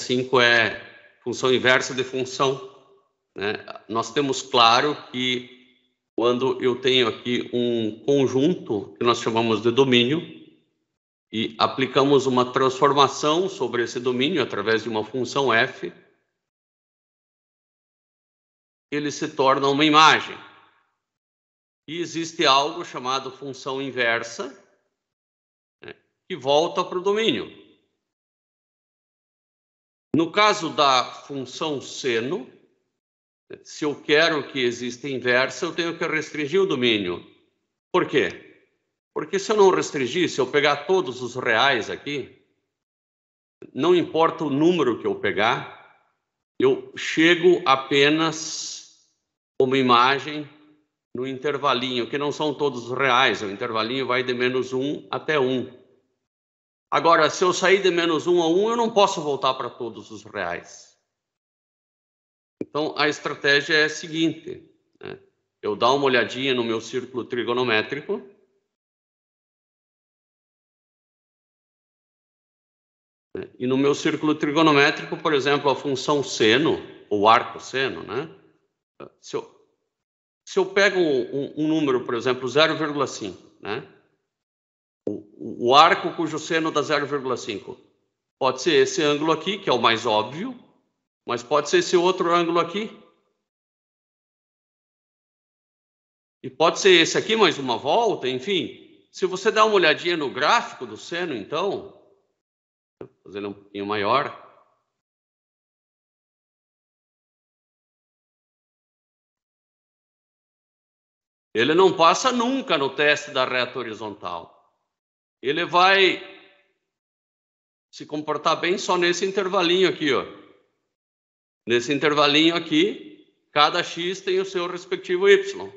5 é função inversa de função, né? Nós temos claro que quando eu tenho aqui um conjunto que nós chamamos de domínio e aplicamos uma transformação sobre esse domínio através de uma função f, ele se torna uma imagem. E existe algo chamado função inversa, né, que volta para o domínio. No caso da função seno, se eu quero que exista inversa, eu tenho que restringir o domínio. Por quê? Porque se eu não restringir, se eu pegar todos os reais aqui, não importa o número que eu pegar, eu chego apenas uma imagem no intervalinho, que não são todos os reais, o intervalinho vai de -1 até 1. Agora, se eu sair de -1 a 1, eu não posso voltar para todos os reais. Então, a estratégia é a seguinte, né? Eu dar uma olhadinha no meu círculo trigonométrico, né? E no meu círculo trigonométrico, por exemplo, a função seno, ou arco seno, né? Se eu pego um número, por exemplo, 0,5, né? O arco cujo seno dá 0,5 pode ser esse ângulo aqui, que é o mais óbvio, mas pode ser esse outro ângulo aqui. E pode ser esse aqui mais uma volta, enfim. Se você dá uma olhadinha no gráfico do seno, então, vou fazer ele um pouquinho maior. Ele não passa nunca no teste da reta horizontal. Ele vai se comportar bem só nesse intervalinho aqui, ó. Nesse intervalinho aqui, cada x tem o seu respectivo y,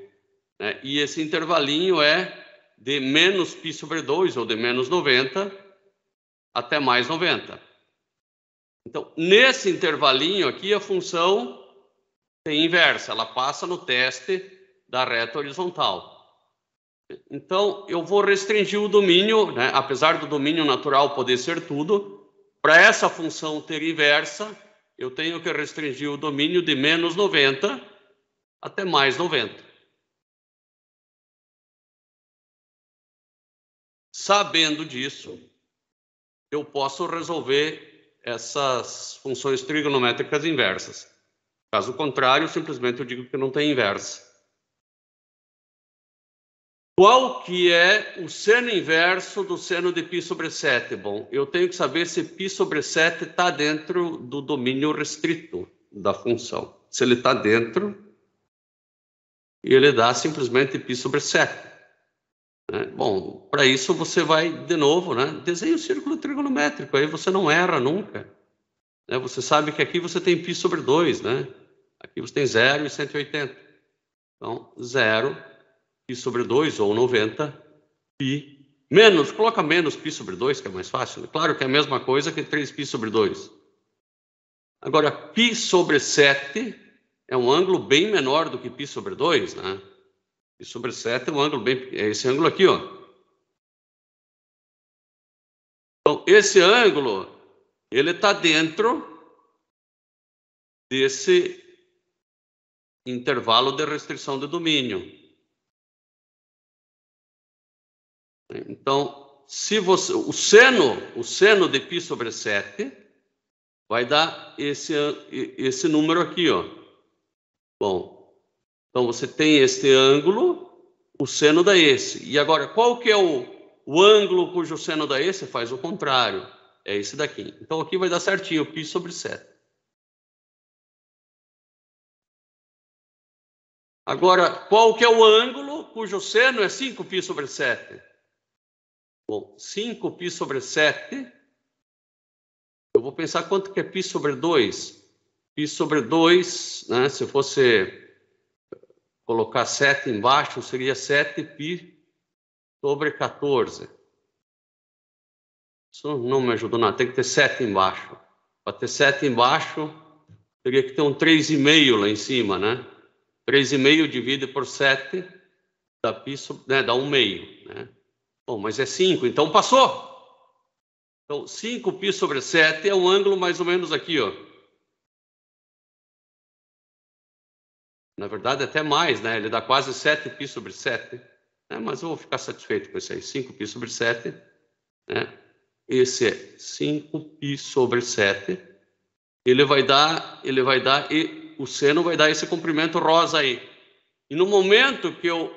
né? E esse intervalinho é de menos π sobre 2, ou de menos 90, até mais 90. Então, nesse intervalinho aqui, a função tem inversa, ela passa no teste da reta horizontal. Então, eu vou restringir o domínio, né? Apesar do domínio natural poder ser tudo, para essa função ter inversa, eu tenho que restringir o domínio de menos 90 até mais 90. Sabendo disso, eu posso resolver essas funções trigonométricas inversas. Caso contrário, simplesmente eu digo que não tem inversa. Qual que é o seno inverso do seno de π sobre 7? Bom, eu tenho que saber se π sobre 7 está dentro do domínio restrito da função. Se ele está dentro, ele dá simplesmente π sobre 7. Né? Bom, para isso você vai, de novo, né? Desenha o círculo trigonométrico, aí você não erra nunca. Né? Você sabe que aqui você tem π sobre 2, né? Aqui você tem 0 e 180. Então, 0, π sobre 2, ou 90, π, menos, coloca menos π sobre 2, que é mais fácil. Claro que é a mesma coisa que 3π sobre 2. Agora, π sobre 7 é um ângulo bem menor do que π sobre 2, né? π sobre 7 é um ângulo bem... é esse ângulo aqui, ó. Então, esse ângulo, ele está dentro desse intervalo de restrição de domínio. Então, se você, o seno de π sobre 7 vai dar esse número aqui, ó. Bom, então você tem este ângulo, o seno dá esse. E agora, qual que é o ângulo cujo seno dá esse? Faz o contrário, é esse daqui. Então aqui vai dar certinho, π sobre 7. Agora, qual que é o ângulo cujo seno é 5π sobre 7? Bom, 5π sobre 7, eu vou pensar quanto que é π sobre 2. π sobre 2, né, se fosse colocar 7 embaixo, seria 7π sobre 14. Isso não me ajudou nada, tem que ter 7 embaixo. Para ter 7 embaixo, teria que ter um 3,5 lá em cima, né? 3,5 divide por 7 dá π sobre, né, dá 1,5, né? Bom, mas é 5, então passou. Então, 5π sobre 7 é um ângulo mais ou menos aqui, ó. Na verdade, até mais, né? Ele dá quase 7π sobre 7. Né? Mas eu vou ficar satisfeito com isso aí. 5π sobre 7. Né? Esse é 5π sobre 7. Ele vai dar, e o seno vai dar esse comprimento rosa aí. E no momento que eu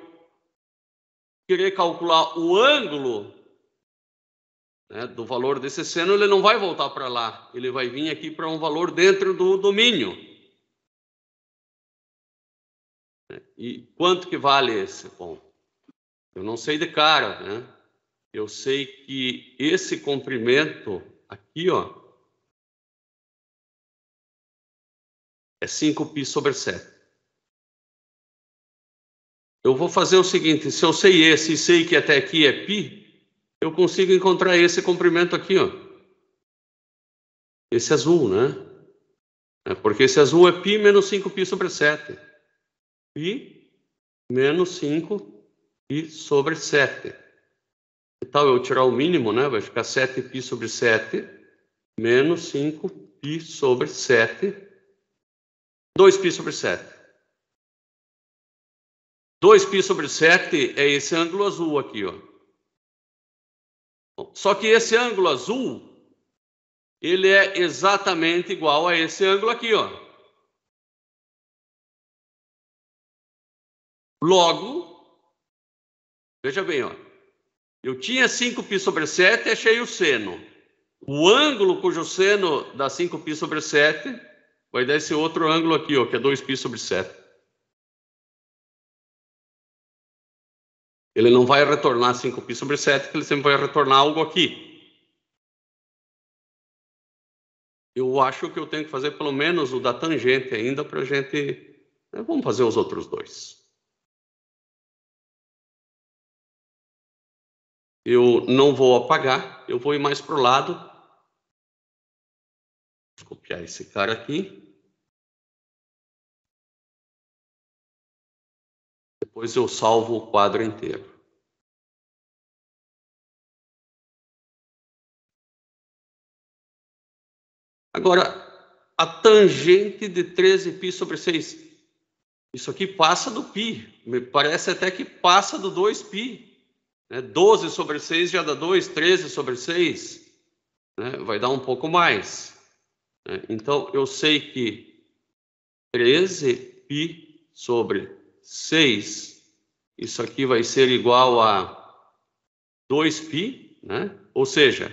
querer calcular o ângulo, né, do valor desse seno, ele não vai voltar para lá. Ele vai vir aqui para um valor dentro do domínio. E quanto que vale esse? Bom, eu não sei de cara, né? Eu sei que esse comprimento aqui, ó, é 5π sobre 7. Eu vou fazer o seguinte, se eu sei esse e sei que até aqui é π, eu consigo encontrar esse comprimento aqui, ó. Esse azul, né? Porque esse azul é π menos 5π sobre 7. π menos 5π sobre 7. Que tal eu tirar o mínimo, né? Vai ficar 7π sobre 7 menos 5π sobre 7. 2π sobre 7. 2π sobre 7 é esse ângulo azul aqui, ó. Só que esse ângulo azul, ele é exatamente igual a esse ângulo aqui, ó. Logo, veja bem, ó. Eu tinha 5π sobre 7 e achei o seno. O ângulo cujo seno dá 5π sobre 7 vai dar esse outro ângulo aqui, ó, que é 2π sobre 7. Ele não vai retornar 5π sobre 7, porque ele sempre vai retornar algo aqui. Eu acho que eu tenho que fazer pelo menos o da tangente ainda para a gente... Vamos fazer os outros dois. Eu não vou apagar, eu vou ir mais para o lado. Vou copiar esse cara aqui. Depois eu salvo o quadro inteiro. Agora, a tangente de 13π sobre 6. Isso aqui passa do π. Me parece até que passa do 2π. 12 sobre 6 já dá 2, 13 sobre 6. Vai dar um pouco mais. Então, eu sei que 13π sobre 6, isso aqui vai ser igual a 2π, né? Ou seja,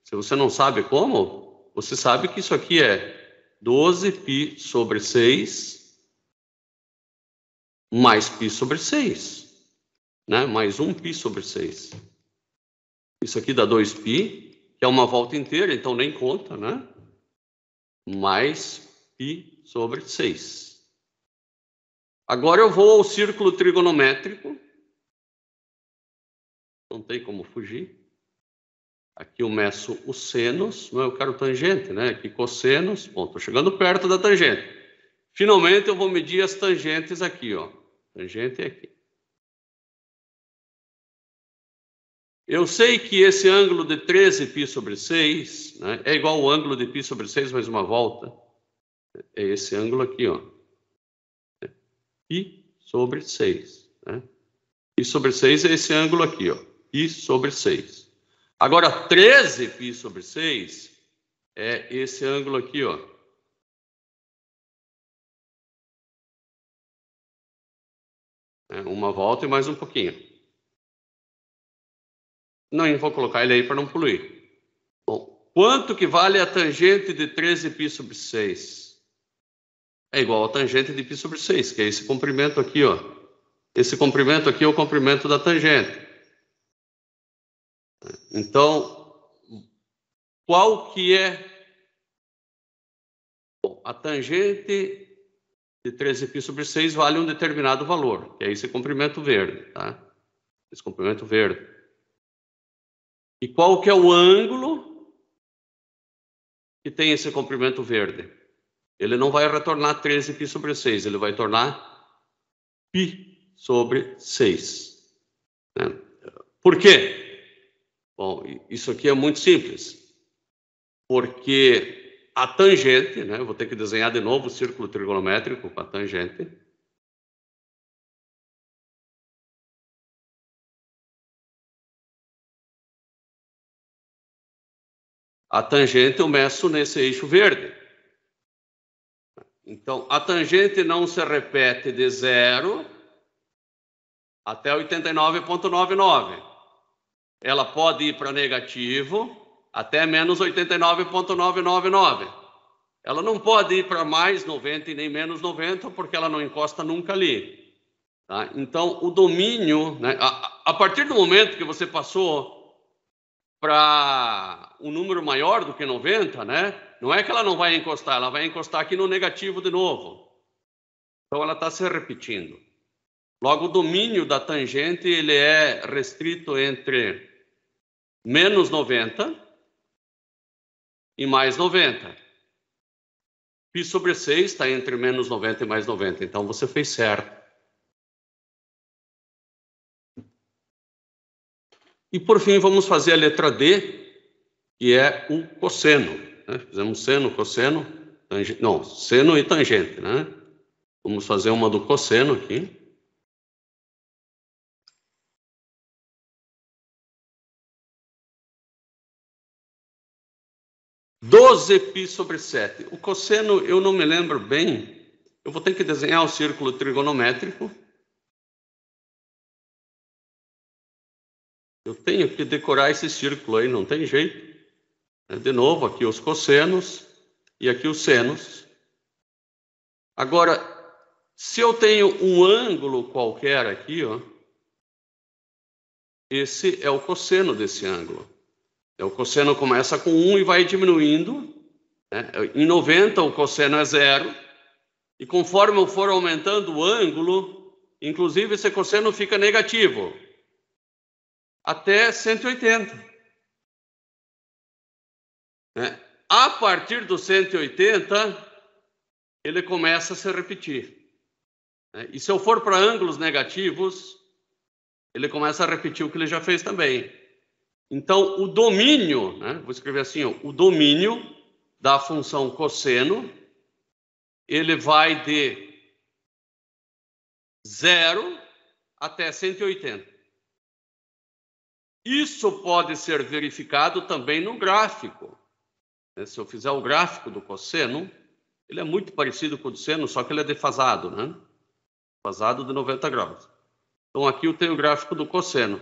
se você não sabe como, você sabe que isso aqui é 12π sobre 6 mais π sobre 6, né? Mais 1π sobre 6. Isso aqui dá 2π, que é uma volta inteira, então nem conta, né? Mais π sobre 6. Agora eu vou ao círculo trigonométrico. Não tem como fugir. Aqui eu meço os senos, não é? Eu quero tangente, né? Aqui cossenos. Bom, estou chegando perto da tangente. Finalmente eu vou medir as tangentes aqui, ó. Tangente é aqui. Eu sei que esse ângulo de 13π sobre 6, né, é igual ao ângulo de π sobre 6 mais uma volta. É esse ângulo aqui, ó. π sobre 6. Né? π sobre 6 é esse ângulo aqui, ó. π sobre 6. Agora, 13π sobre 6 é esse ângulo aqui, ó. Uma volta e mais um pouquinho. Não vou colocar ele aí para não poluir. Bom, quanto que vale a tangente de 13π sobre 6? É igual a tangente de π sobre 6, que é esse comprimento aqui, ó. Esse comprimento aqui é o comprimento da tangente. Então, qual que é... Bom, a tangente de 13π sobre 6 vale um determinado valor, que é esse comprimento verde, tá? Esse comprimento verde. E qual que é o ângulo que tem esse comprimento verde? Ele não vai retornar 13π sobre 6, ele vai tornar π sobre 6. Por quê? Bom, isso aqui é muito simples. porque a tangente, né? Eu vou ter que desenhar de novo o círculo trigonométrico com a tangente. A tangente eu meço nesse eixo verde. Então, a tangente não se repete de 0 até 89,99. Ela pode ir para negativo até menos 89,999. Ela não pode ir para mais 90 e nem menos 90, porque ela não encosta nunca ali. Tá? Então, o domínio, né, a partir do momento que você passou para um número maior do que 90, né, não é que ela não vai encostar, ela vai encostar aqui no negativo de novo. Então, ela está se repetindo. Logo, o domínio da tangente ele é restrito entre menos 90 e mais 90. Π sobre 6 está entre menos 90 e mais 90. Então, você fez certo. E, por fim, vamos fazer a letra D, que é o cosseno. Né? Fizemos seno, cosseno, tangente, não, seno e tangente. Né? Vamos fazer uma do cosseno aqui. π sobre 7. O cosseno, eu não me lembro bem. Eu vou ter que desenhar o círculo trigonométrico. Eu tenho que decorar esse círculo aí, não tem jeito. De novo, aqui os cossenos e aqui os senos. Agora, se eu tenho um ângulo qualquer aqui, ó, esse é o cosseno desse ângulo. O cosseno começa com 1 e vai diminuindo. Né? Em 90, o cosseno é 0. E conforme eu for aumentando o ângulo, inclusive esse cosseno fica negativo. Até 180. Né? A partir do 180, ele começa a se repetir. Né? E se eu for para ângulos negativos, ele começa a repetir o que ele já fez também. Então, o domínio, né? Vou escrever assim, ó, o domínio da função cosseno, ele vai de 0 até 180. Isso pode ser verificado também no gráfico. Se eu fizer o gráfico do cosseno, ele é muito parecido com o do seno, só que ele é defasado, né? Defasado de 90 graus. Então, aqui eu tenho o gráfico do cosseno.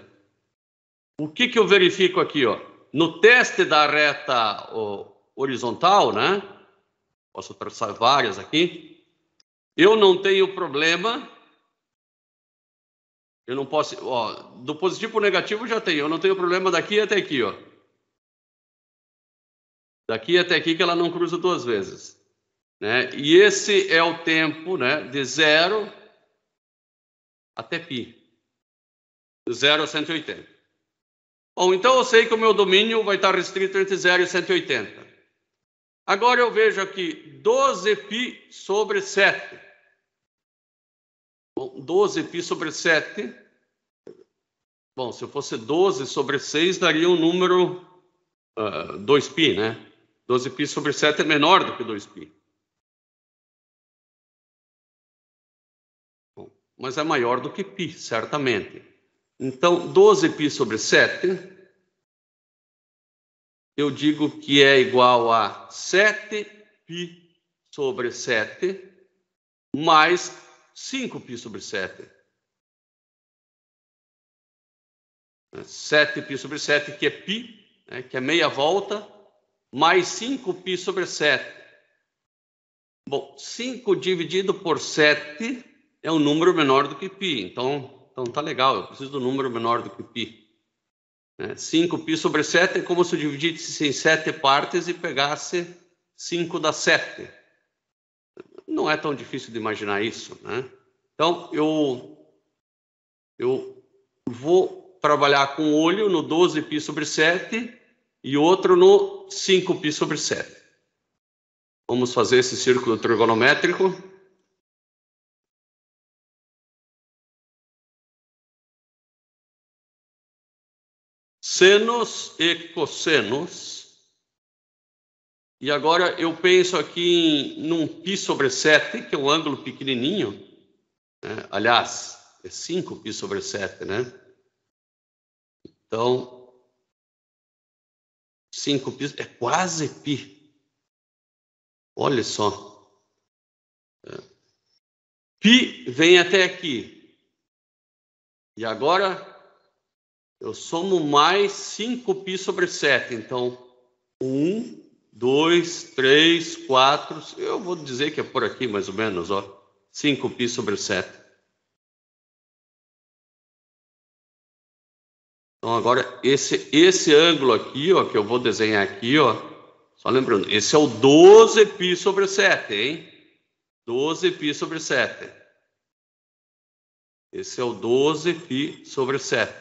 O que eu verifico aqui, ó? No teste da reta horizontal, né? Posso traçar várias aqui. Eu não tenho problema. Eu não posso, ó, do positivo para o negativo já tenho. Eu não tenho problema daqui até aqui, ó. Daqui até aqui que ela não cruza duas vezes. Né? E esse é o tempo, né, de 0 até π. De 0 a 180. Bom, então eu sei que o meu domínio vai estar restrito entre 0 e 180. Agora eu vejo aqui 12π sobre 7. Bom, 12π sobre 7. Bom, se eu fosse 12 sobre 6, daria um número 2π, né? 12π sobre 7 é menor do que 2π. Bom, mas é maior do que π, certamente. Então, 12π sobre 7, eu digo que é igual a 7π sobre 7 mais 5π sobre 7. 7π sobre 7, que é π, né, que é meia volta, mais 5π sobre 7. Bom, 5 dividido por 7 é um número menor do que π. Então tá legal, eu preciso do número menor do que π. 5π sobre 7 é como se eu dividisse em 7 partes e pegasse 5 das 7. Não é tão difícil de imaginar isso, né? Então, eu vou trabalhar com um olho no 12π sobre 7 e outro no 5π sobre 7. Vamos fazer esse círculo trigonométrico. Senos e cossenos E agora eu penso aqui num π sobre 7, que é um ângulo pequenininho, né? Aliás, é 5π sobre 7, né? Então, 5π é quase π. Olha só. Π vem até aqui. E agora eu somo mais 5π sobre 7. Então, 1, 2, 3, 4. Eu vou dizer que é por aqui mais ou menos, ó. 5π sobre 7. Então, agora, esse ângulo aqui, ó, que eu vou desenhar aqui, ó. Só lembrando, esse é o 12π sobre 7, hein? 12π sobre 7. Esse é o 12π sobre 7.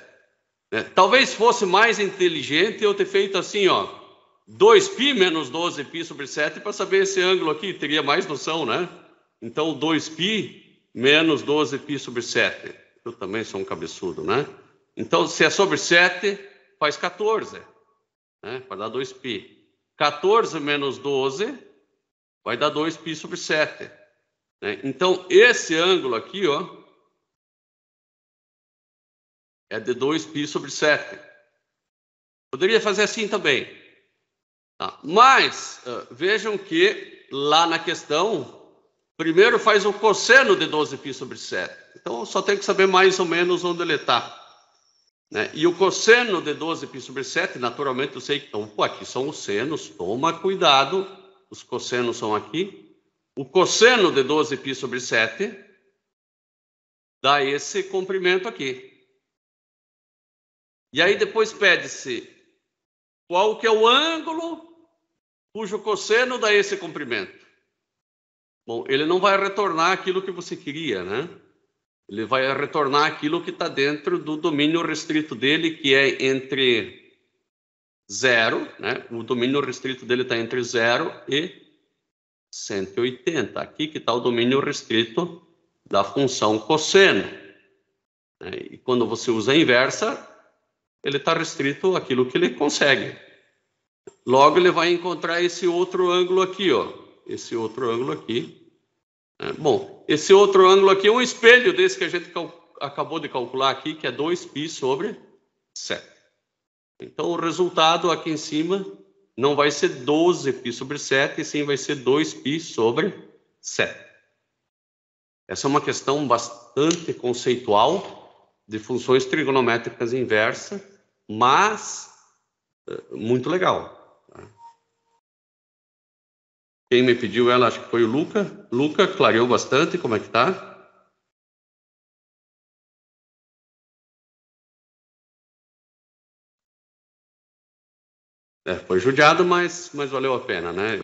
Talvez fosse mais inteligente eu ter feito assim, ó, 2π menos 12π sobre 7 para saber esse ângulo aqui, teria mais noção, né? Então, 2π menos 12π sobre 7. Eu também sou um cabeçudo, né? Então, se é sobre 7, faz 14, né? Vai dar 2π. 14 menos 12 vai dar 2π sobre 7. Né? Então, esse ângulo aqui, ó, é de 2π sobre 7. Poderia fazer assim também. Tá? Mas, vejam que lá na questão, primeiro faz o cosseno de 12π sobre 7. Então, eu só tenho que saber mais ou menos onde ele está. Né? E o cosseno de 12π sobre 7, naturalmente, eu sei que então, aqui são os senos, toma cuidado, os cossenos são aqui. O cosseno de 12π sobre 7 dá esse comprimento aqui. E aí depois pede-se qual que é o ângulo cujo cosseno dá esse comprimento. Bom, ele não vai retornar aquilo que você queria, né? Ele vai retornar aquilo que está dentro do domínio restrito dele, que é entre 0, né? O domínio restrito dele está entre 0 e 180. Aqui que está o domínio restrito da função cosseno. Né? E quando você usa a inversa, ele está restrito àquilo que ele consegue. Logo, ele vai encontrar esse outro ângulo aqui, ó. Esse outro ângulo aqui. Bom, esse outro ângulo aqui é um espelho desse que a gente acabou de calcular aqui, que é 2π sobre 7. Então, o resultado aqui em cima não vai ser 12π sobre 7, e sim vai ser 2π sobre 7. Essa é uma questão bastante conceitual de funções trigonométricas inversas, mas muito legal. Quem me pediu ela, acho que foi o Luca. Luca, clareou bastante, como é que tá? Foi judiado, mas valeu a pena, né?